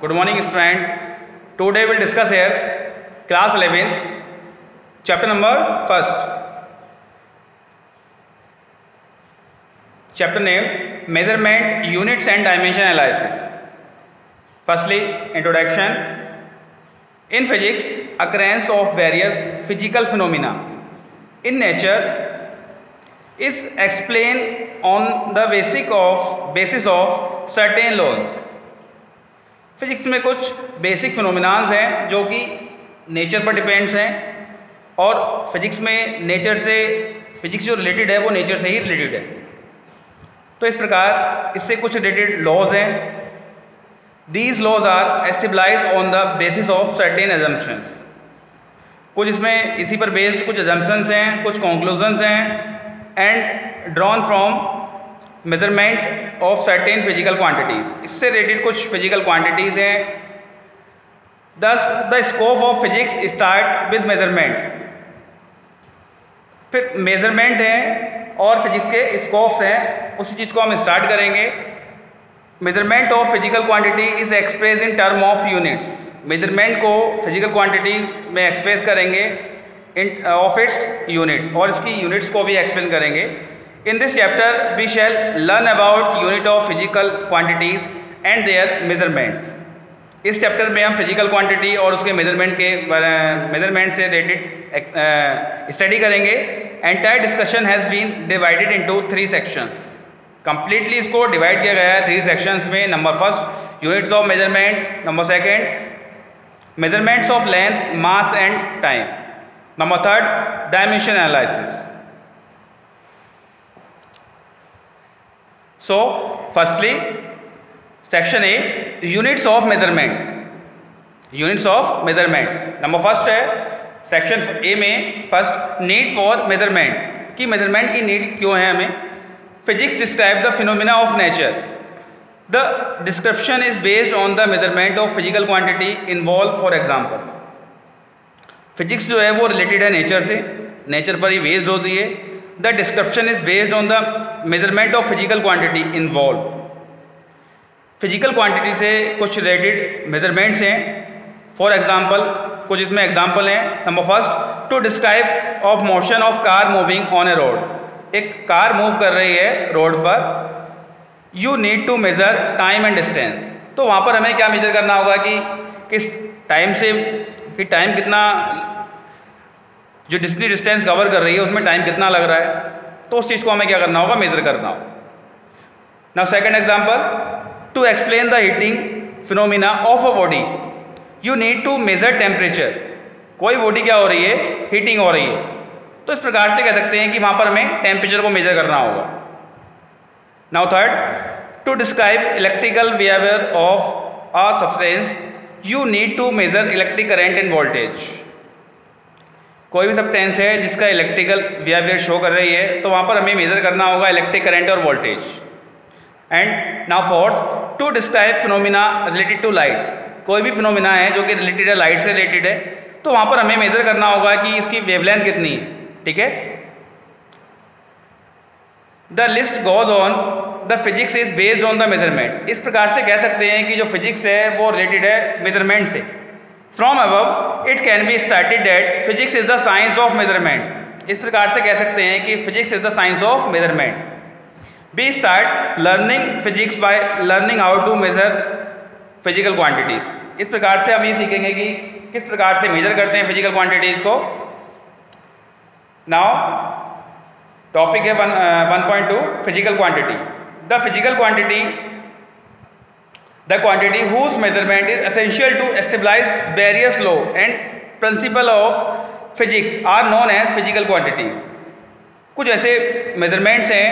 Good morning student. Today we'll discuss here class 11 chapter number 1st. Chapter name measurement units and dimension analysis. Firstly, introduction. In physics, occurrence of various physical phenomena in nature is explained on the basis of certain laws. Physics में कुछ basic phenomenas हैं जो कि nature पर depends हैं और physics में nature से फिजिक्स जो रिलेटेड है वो नेचर से ही रिलेटेड है। तो इस प्रकार इससे कुछ रिलेटेड लॉज हैं। These laws are established on the basis of certain assumptions. कुछ इसमें इसी पर बेस्ड कुछ अजम्पशंस हैं, कुछ कंक्लूजन्स हैं and drawn from measurement of certain physical quantities. इससे रिलेटेड कुछ फिजिकल क्वांटिटीज़ हैं। दस the scope of physics start with measurement. फिर मेजरमेंट है और फिजिक्स के स्कोप्स हैं, उसी चीज़ को हम स्टार्ट करेंगे। Measurement of physical quantity is express in term of units. Measurement को फिजिकल क्वांटिटी में एक्सप्रेस करेंगे इन ऑफ इट्स यूनिट्स और इसकी यूनिट्स को भी एक्सप्लेन करेंगे। In this chapter, we shall learn about unit of physical quantities and their measurements. इस chapter में हम फिजिकल क्वांटिटी और उसके मेजरमेंट से रिलेटेड स्टडी करेंगे। Entire discussion has been divided into 3 sections. Completely इसको डिवाइड किया गया है 3 सेक्शंस में। Number first units of measurement, number second measurements of length, mass and time, number third dimension analysis. So, firstly, section A, units of measurement. Units of measurement. Number first है section A में first need for measurement कि measurement की need क्यों है हमें। Physics describe the phenomena of nature. The description is based on the measurement of physical quantity involved. For example, physics जो है वो related है nature से, nature पर ही based होती है। The description is based on the measurement of physical quantity involved. Physical quantity से कुछ related measurements हैं। For example, कुछ इसमें example हैं। Number first, to describe of motion of car moving on a road. एक car move कर रही है रोड पर, you need to measure time and distance. तो वहाँ पर हमें क्या मेजर करना होगा कि किस टाइम से कि टाइम कितना, जो जितनी डिस्टेंस कवर कर रही है उसमें टाइम कितना लग रहा है, तो उस चीज़ को हमें क्या करना होगा, मेजर करना होगा। Now second example, to explain the heating phenomena of a body you need to measure temperature. कोई बॉडी क्या हो रही है, हीटिंग हो रही है, तो इस प्रकार से कह सकते हैं कि वहाँ पर हमें टेम्परेचर को मेजर करना होगा। Now third, to describe electrical behaviour of a substance you need to measure electric current and voltage. कोई भी सब्सटेंस है जिसका इलेक्ट्रिकल बिहेवियर शो कर रही है, तो वहाँ पर हमें मेजर करना होगा इलेक्ट्रिक करंट और voltage. And now fourth, to describe phenomena related to light. कोई भी फिनोमिना है जो कि रिलेटेड है, लाइट से रिलेटेड है, तो वहाँ पर हमें मेजर करना होगा कि इसकी वेवलेंथ कितनी है। ठीक है, the list goes on, the physics is based on the measurement. इस प्रकार से कह सकते हैं कि जो फिजिक्स है वो रिलेटेड है मेजरमेंट से। From above, it can be stated that physics is the science of measurement. इस प्रकार से कह सकते हैं कि physics is the science of measurement. We start learning physics by learning how to measure physical quantities. इस प्रकार से हम ये सीखेंगे कि किस प्रकार से मेजर करते हैं physical quantities को। Now, topic है 1.2 physical quantity. The physical quantity, the quantity whose measurement is essential to establish various law and principle of physics are known as physical quantities. कुछ ऐसे measurements हैं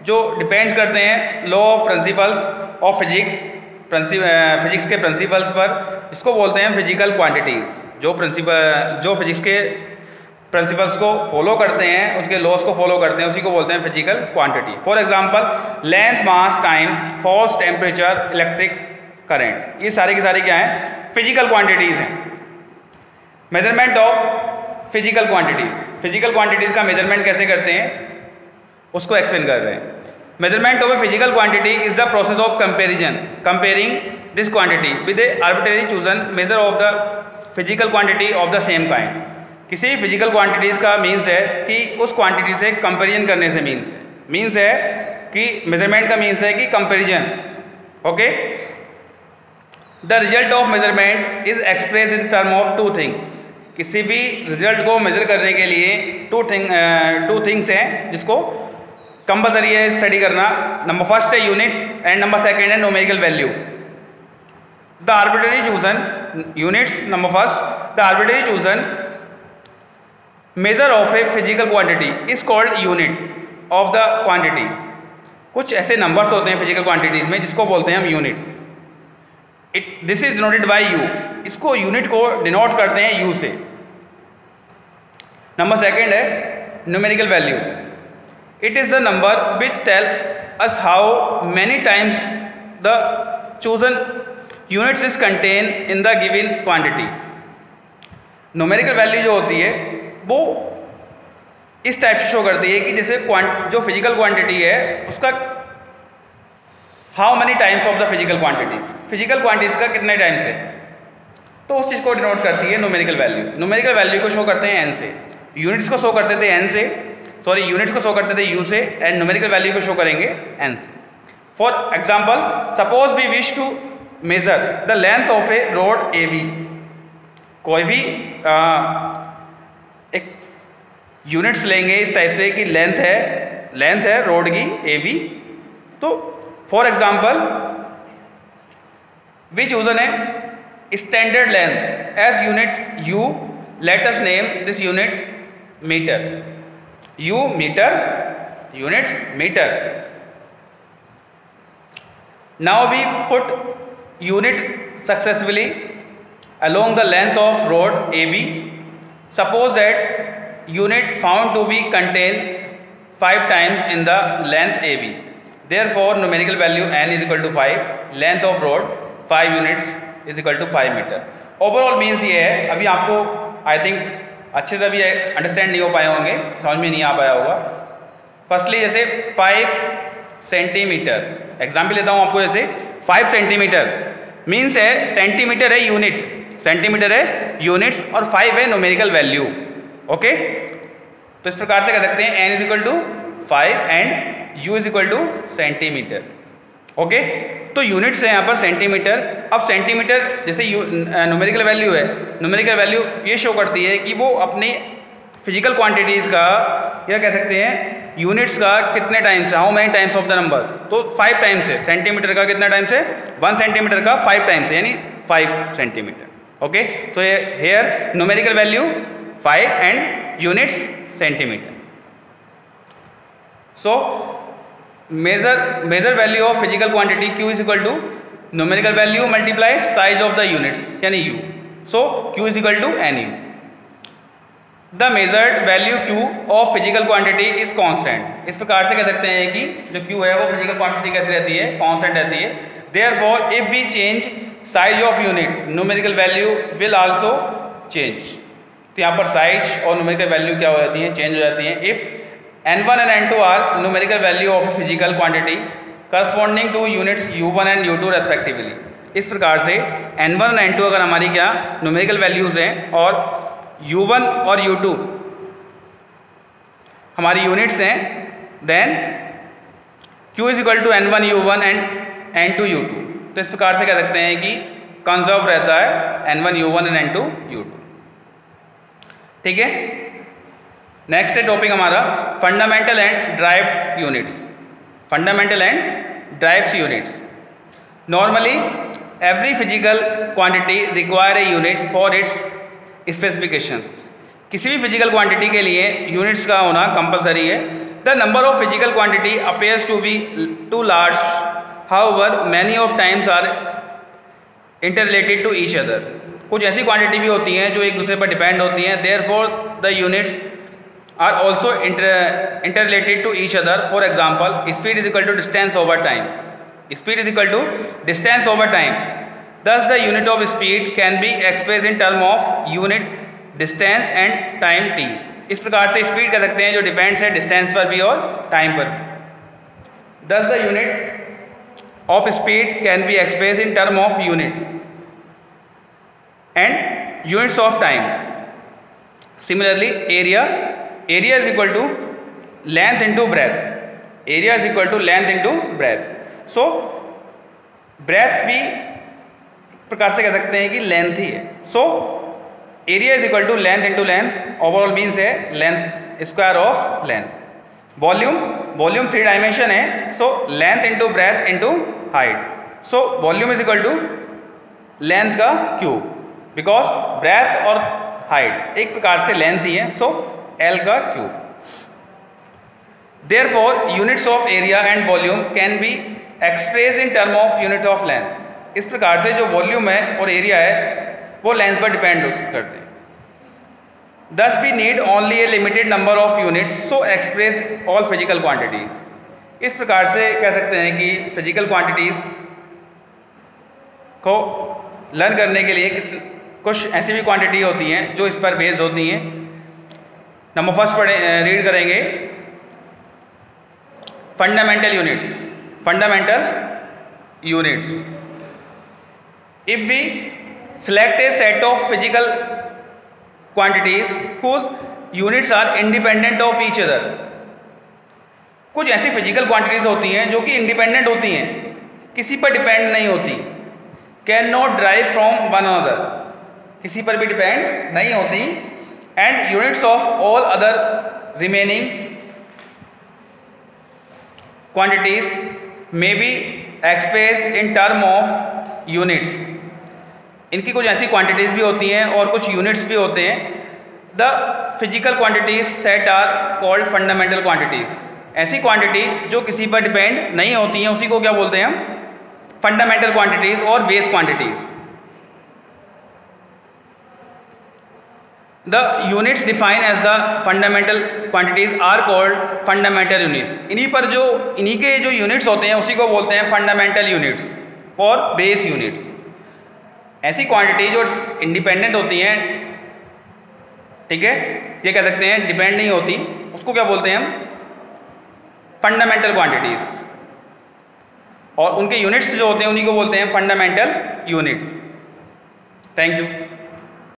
जो डिपेंड करते हैं law of principles of physics, physics के principles पर। इसको बोलते हैं फिजिकल क्वांटिटीज़। जो फिजिक्स के प्रिंसिपल्स को फॉलो करते हैं, उसके लॉज को फॉलो करते हैं, उसी को बोलते हैं physical quantity. For example, length, mass, time, force, temperature, electric current, ये सारी की सारी क्या हैं, फिजिकल क्वांटिटीज़ हैं। Measurement of physical quantities, physical quantities का मेजरमेंट कैसे करते हैं उसको एक्सप्लेन कर रहे हैं। Measurement of a physical quantity is the process of comparison, comparing this quantity with A arbitrary chosen measure of the physical quantity of the same kind. किसी physical quantities का मीन्स है कि उस क्वांटिटी से comparison करने से means है कि मेजरमेंट का मीन्स है कि comparison. Okay, the result of measurement is express in term of two things. किसी भी रिजल्ट को मेजर करने के लिए टू थिंग्स हैं जिसको कंपलसरी है स्टडी करना। नंबर फर्स्ट है यूनिट्स एंड नंबर सेकेंड है numerical value. The arbitrary chosen units, number first the arbitrary chosen measure of a physical quantity is called unit of the quantity. कुछ ऐसे numbers होते हैं physical quantities में जिसको बोलते हैं हम unit. This is denoted by u. इसको यूनिट को डिनोट करते हैं यू से। नंबर सेकेंड है numerical value. It is the number which tell us how many times the chosen units is contain in the given quantity. Numerical value जो होती है वो इस टाइप से शो करती है कि जैसे जो फिजिकल क्वांटिटी है उसका how many times of the physical quantities, physical quantities का कितने टाइम्स है, तो उस चीज़ को डिनोट करती है न्यूमेरिकल वैल्यू। न्यूमेरिकल वैल्यू को शो करते हैं एन से, यूनिट्स को शो करते थे एन से, सॉरी यूनिट्स को शो करते थे यू से, एंड न्यूमेरिकल वैल्यू को शो करेंगे एन से। For example, suppose we wish to measure the length of a road A B. कोई भी एक यूनिट्स लेंगे इस टाइप से कि लेंथ है रोड की ए बी। तो फॉर एग्जाम्पल वी चूजन है standard length as unit u, let us name this unit metre. U metre, units metre. Now we put unit successfully along the length of road AB. Suppose that unit found to be contain 5 times in the length AB. Therefore numerical value n is equal to 5, length of road 5 units is equal to 5 meter. Overall means ये है, अभी आपको I think अच्छे से अभी understand नहीं हो पाए होंगे, समझ में नहीं आ पाया होगा। फर्स्टली जैसे 5 सेंटीमीटर एग्जाम्पल लेता हूँ आपको। जैसे 5 सेंटीमीटर मीन्स है सेंटीमीटर है यूनिट, सेंटीमीटर है यूनिट्स और 5 है न्यूमेरिकल वैल्यू। ओके, तो इस प्रकार से कह सकते हैं n is equal to 5 and u is equal to centimetre. Okay, तो यूनिट्स है यहाँ पर सेंटीमीटर। अब सेंटीमीटर जैसे न्यूमेरिकल वैल्यू है, न्यूमेरिकल वैल्यू ये शो करती है कि वो अपनी फिजिकल क्वांटिटीज़ का या कह सकते हैं यूनिट्स का कितने टाइम्स है, how many times of the number. तो 5 टाइम्स है, सेंटीमीटर का कितना टाइम्स है, 1 सेंटीमीटर का 5 टाइम्स है, यानी 5 सेंटीमीटर। ओके, तो ये here numerical value 5 and units centimetre. So measure value of physical quantity q is equal to numerical value multiply size of the units यानी u। So q is equal to nu। The measured value q of physical quantity is constant. इस प्रकार से कह सकते हैं कि जो q है वो फिजिकल क्वांटिटी कैसे रहती है, कांस्टेंट रहती है। Therefore if we change size of unit numerical value will also change. तो यहाँ पर साइज और न्यूमेरिकल वैल्यू क्या हो जाती है, चेंज हो जाती है। If n1 and n2 are numerical value of physical quantity corresponding to units u1 and u2 respectively. इस प्रकार से n1 और n2 अगर हमारी क्या न्यूमेरिकल वैल्यूज़ हैं और u1 और u2 हमारी यूनिट्स हैं, then q is equal to n1 u1 and n2 u2। तो इस प्रकार से कह सकते हैं कि कंजर्व रहता है n1 u1 and n2 u2। ठीक है, नेक्स्ट है टॉपिक हमारा fundamental and derived units. Fundamental and derived units. Normally every physical quantity require a unit for its specifications. किसी भी फिजिकल क्वांटिटी के लिए यूनिट्स का होना कंपलसरी है। The number of physical quantity appears to be too large, however many of times are interrelated to each other. कुछ ऐसी quantity भी होती हैं जो एक दूसरे पर डिपेंड होती हैं। Therefore the units are also interrelated to each other. For example, speed is equal to distance over time. Speed is equal to distance over time. Thus the unit of speed can be expressed in term of unit distance and time t। इस प्रकार से speed कह सकते हैं जो depends है distance पर भी और टाइम पर भी। Thus the unit of speed can be expressed in term of unit and units of time. Similarly, area is equal to length into breadth. Area is equal to length into breadth. So breadth भी प्रकार से कह सकते हैं कि length ही है. So area is equal to length into length. Overall means है length square of length. Volume 3 dimension है. So length into breadth into height. So volume is equal to length का क्यूब, because breadth और height एक प्रकार से length ही है. So L का cube. Therefore units of area and volume can be expressed in term of unit of length. इस प्रकार से जो वॉल्यूम है और एरिया है वो लेंथ पर डिपेंड करते हैं. Thus we need only a limited number of units so express all physical quantities. इस प्रकार से कह सकते हैं कि फिजिकल क्वांटिटीज़ को लर्न करने के लिए कुछ ऐसी भी क्वांटिटी होती हैं जो इस पर बेस्ड होती हैं. नंबर फर्स्ट रीड करेंगे fundamental units. If we select a set of physical quantities whose units are independent of each other. कुछ ऐसी फिजिकल क्वांटिटीज होती हैं जो कि इंडिपेंडेंट होती हैं, किसी पर डिपेंड नहीं होती. Can not drive from one another, किसी पर भी डिपेंड नहीं होती. And units of all other remaining quantities may be expressed in term of units. इनकी कुछ ऐसी क्वांटिटीज़ भी होती हैं और कुछ यूनिट्स भी होते हैं. The physical quantities set are called fundamental quantities. ऐसी क्वांटिटी जो किसी पर डिपेंड नहीं होती हैं उसी को क्या बोलते हैं हम? फंडामेंटल क्वांटिटीज़ और base quantities. The units define as the fundamental quantities are called fundamental units. इन्हीं के जो यूनिट्स होते हैं उसी को बोलते हैं फंडामेंटल यूनिट्स और बेस यूनिट्स. ऐसी क्वांटिटी जो इंडिपेंडेंट होती हैं, ठीक है, ये कह सकते हैं डिपेंड नहीं होती, उसको क्या बोलते हैं हम? Fundamental quantities. और उनके यूनिट्स जो होते हैं उन्हीं को बोलते हैं फंडामेंटल यूनिट्स. Thank you.